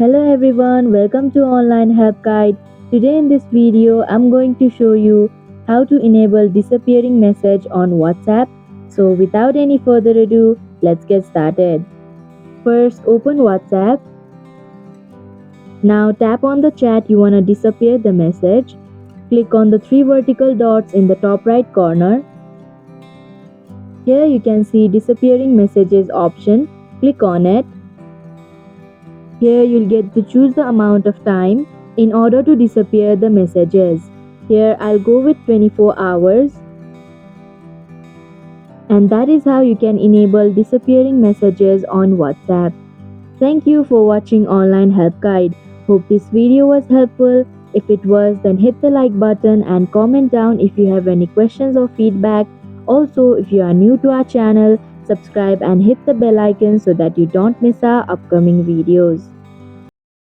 Hello everyone, welcome to Online Help Guide. Today in this video, I'm going to show you how to enable disappearing message on WhatsApp. So without any further ado, let's get started. First, open WhatsApp. Now tap on the chat you want to disappear the message. Click on the three vertical dots in the top right corner. Here you can see disappearing messages option. Click on it. Here you'll get to choose the amount of time in order to disappear the messages. Here I'll go with 24 hours. And that is how you can enable disappearing messages on WhatsApp. Thank you for watching Online Help Guide. Hope this video was helpful. If it was, then hit the like button and comment down if you have any questions or feedback. Also, if you are new to our channel, subscribe and hit the bell icon so that you don't miss our upcoming videos.